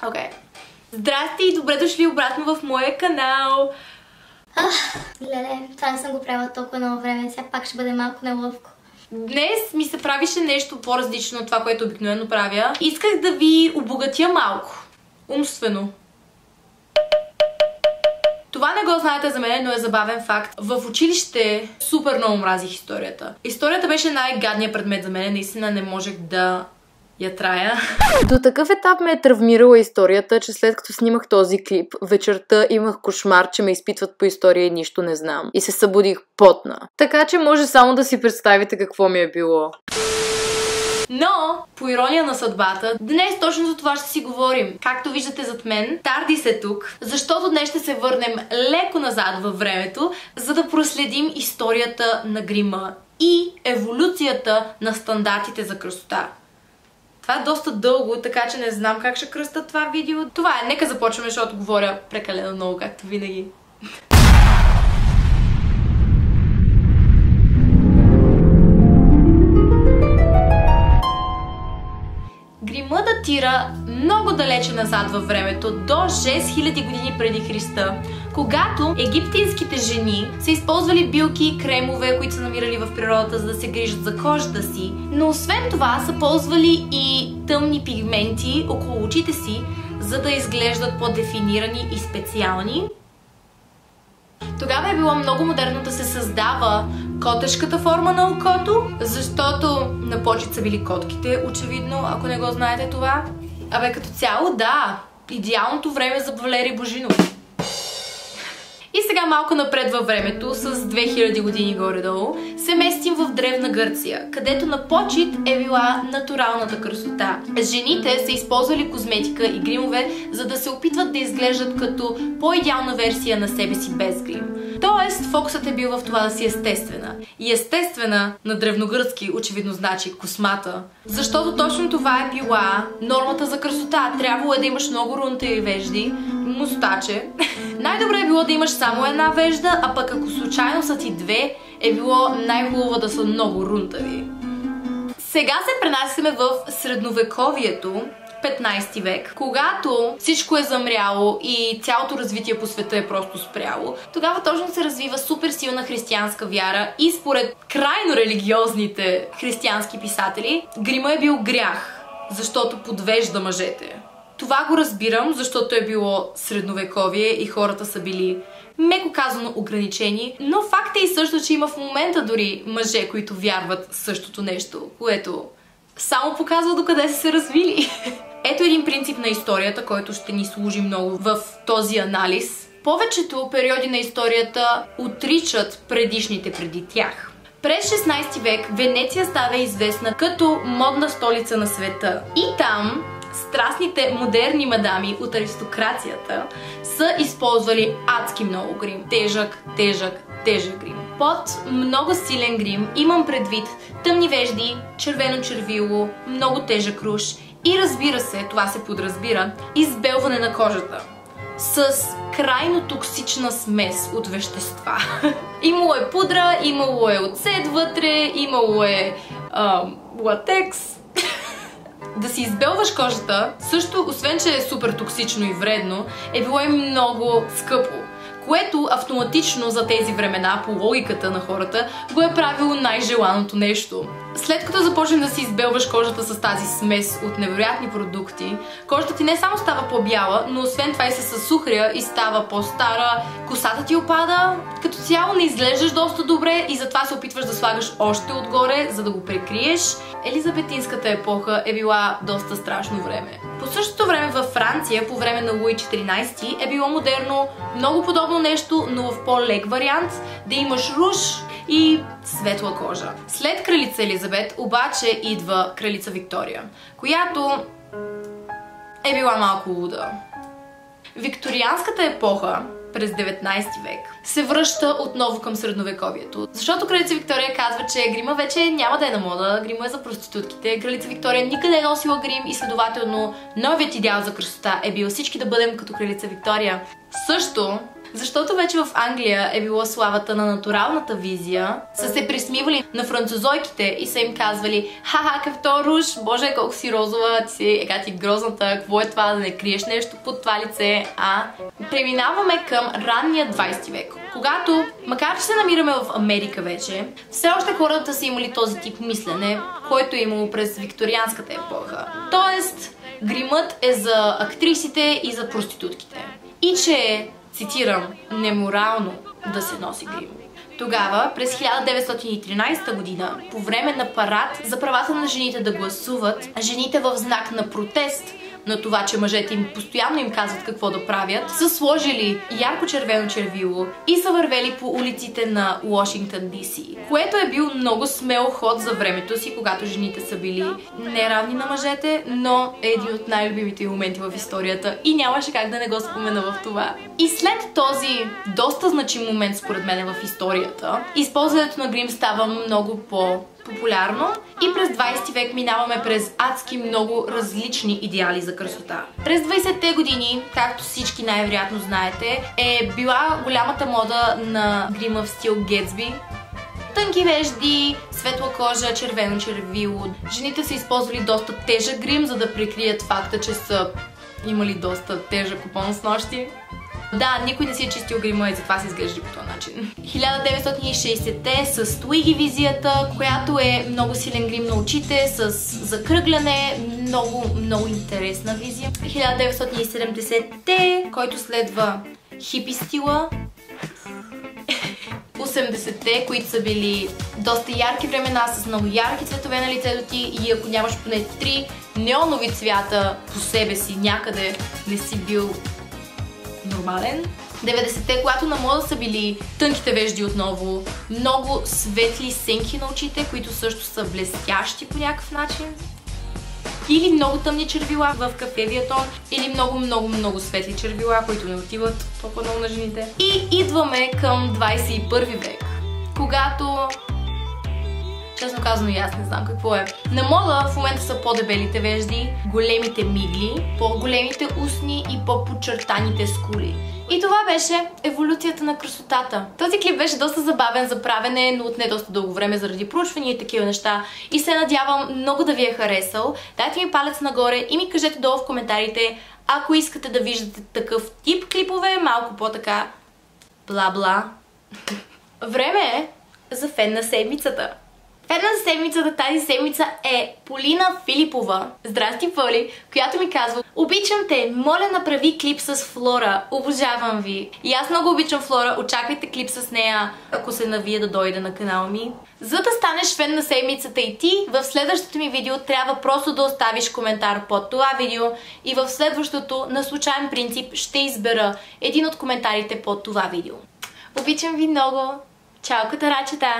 Окей. Здрасти и добре дошли обратно в моя канал. Леле, това не съм го правила толкова много време, сега пак ще бъде малко неловко. Днес ми се правише нещо по-различно от това, което обикновено правя. Исках да ви обогатя малко. Умствено. Това не го знаете за мен, но е забавен факт. В училище супер много мразих историята. Историята беше най-гадният предмет за мен, наистина не можех да я трая. До такъв етап ме е травмирала историята, че след като снимах този клип, вечерта имах кошмар, че ме изпитват по история и нищо не знам. И се събудих потна. Така че може само да си представите какво ми е било. Но, по ирония на съдбата, днес точно за това ще си говорим. Както виждате зад мен, Тардис е тук, защото днес ще се върнем леко назад във времето, за да проследим историята на грима и еволюцията на стандартите за красота. Това е доста дълго, така че не знам как ще кръста това видео. Това е, нека започваме, защото говоря прекалено много, както винаги. Грима датира много далече назад във времето, до 6000 години преди Христа, когато египтинските жени са използвали билки и кремове, които са намирали в природата, за да се грижат за кожата си, но освен това са ползвали и тъмни пигменти около очите си, за да изглеждат по-дефинирани и специални. Тогава е било много модерно да се създава котешката форма на окото, защото на почет са били котките, очевидно, ако не го знаете това. Абе, като цяло, да, идеалното време за Валери Божинов. И сега малко напред във времето, с 2000 години горе-долу, се местим в Древна Гърция, където на почет е била натуралната красота. Жените са използвали козметика и гримове, за да се опитват да изглеждат като по-идеална версия на себе си без грим. Тоест, фокусът е бил в това да си естествена. И естествена на древногръцки очевидно значи космата. Защото точно това е била нормата за красота. Трябвало е да имаш много рунтави вежди, мустаче. Най-добре е било да имаш само една вежда, а пък ако случайно са ти две, е било най-хубаво да са много рунтави. Сега се пренасяме в средновековието, 15 век, когато всичко е замряло и цялото развитие по света е просто спряло. Тогава точно се развива супер силна християнска вяра и според крайно религиозните християнски писатели, грима е бил грях, защото подвежда мъжете. Това го разбирам, защото е било средновековие и хората са били, меко казано, ограничени, но факт е и също, че има в момента дори мъже, които вярват същото нещо, което само показва докъде са се развили. Ето един принцип на историята, който ще ни служи много в този анализ. Повечето периоди на историята отричат предишните преди тях. През 16 век Венеция става известна като модна столица на света. И там страстните модерни мадами от аристокрацията са използвали адски много грим. Тежък грим. Под много силен грим имам предвид тъмни вежди, червено червило, много тежък руж и, разбира се, това се подразбира, избелване на кожата с крайно токсична смес от вещества. Имало е пудра, имало е оцет вътре, имало е латекс. Да си избелваш кожата, също, освен че е супер токсично и вредно, е било и много скъпо, което автоматично за тези времена, по логиката на хората, го е правило най-желаното нещо. След като започнеш да си избелваш кожата с тази смес от невероятни продукти, кожата ти не само става по-бяла, но освен това и се съсухря и става по-стара, косата ти опада, като цяло не изглеждаш доста добре и затова се опитваш да слагаш още отгоре, за да го прикриеш. Елизабетинската епоха е била доста страшно време. По същото време във Франция, по време на Луи XIV, е било модерно много подобно нещо, но в по-лек вариант, да имаш руж и светла кожа. След кралица Елизабет обаче идва кралица Виктория, която е била малко луда. Викторианската епоха през 19 век се връща отново към средновековието. Защото кралица Виктория казва, че грима вече няма да е на мода, грима е за проститутките. Кралица Виктория никъде е носила грим и следователно новият идеал за красота е бил всички да бъдем като кралица Виктория. Също Защото вече в Англия е било славата на натуралната визия. Са се присмивали на французойките и са им казвали: ха-ха, какъв руш, боже, колко си розова, ти грозната, какво е това, да не криеш нещо под това лице, а? Преминаваме към ранния 20 век, когато, макар че се намираме в Америка вече, все още хората са имали този тип мислене, който е имало през викторианската епоха. Тоест, гримът е за актрисите и за проститутките. И че, цитирам, неморално да се носи грим. Тогава, през 1913 година, по време на парад за правата на жените да гласуват, жените в знак на протест на това, че мъжете им постоянно им казват какво да правят, са сложили ярко-червено червило и са вървели по улиците на Уошингтън, Д.С., което е бил много смел ход за времето си, когато жените са били неравни на мъжете, но е един от най-любимите моменти в историята и нямаше как да не го спомена в това. И след този доста значим момент, според мен, в историята, използването на грим става много популярно и през 20 век минаваме през адски много различни идеали за красота. През 20-те години, както всички най-вероятно знаете, е била голямата мода на грима в стил Гетсби. Тънки вежди, светла кожа, червено червило. Жените са използвали доста тежък грим, за да прикрият факта, че са имали доста тежък купон с нощи. Да, никой не си е чистил грима и затова се изглежда по този начин. 1960-те с Твиги визията, която е много силен грим на очите, с закръгляне, много интересна визия. 1970-те, който следва хипи стила. 80-те, които са били доста ярки времена, с много ярки цветове на лицето ти и ако нямаш поне 3 неонови цвята по себе си някъде, не си бил нормален. 90-те, когато на мода са били тънките вежди отново, много светли сенки на очите, които също са блестящи по някакъв начин. Или много тъмни червила в кафевия тон, или много светли червила, които не отиват толкова много на жените. И идваме към 21 век, когато, честно казано, и аз не знам какво е. На мода в момента са по-дебелите вежди, големите мигли, по-големите устни и по-подчертаните скули. И това беше еволюцията на красотата. Този клип беше доста забавен за правене, но отне доста дълго време заради проучвания и такива неща. И се надявам много да ви е харесал. Дайте ми палец нагоре и ми кажете долу в коментарите, ако искате да виждате такъв тип клипове, малко по-така бла-бла. Време е за фен на седмицата. Фен на седмицата тази седмица е Полина Филипова. Здрасти, Поли, която ми казва: обичам те, моля направи клип с Флора, обожавам ви. И аз много обичам Флора, очаквайте клип с нея, ако се навия да дойде на канала ми. За да станеш фен на седмицата и ти, в следващото ми видео трябва просто да оставиш коментар под това видео и в следващото на случайен принцип ще избера един от коментарите под това видео. Обичам ви много. Чао, катарачета!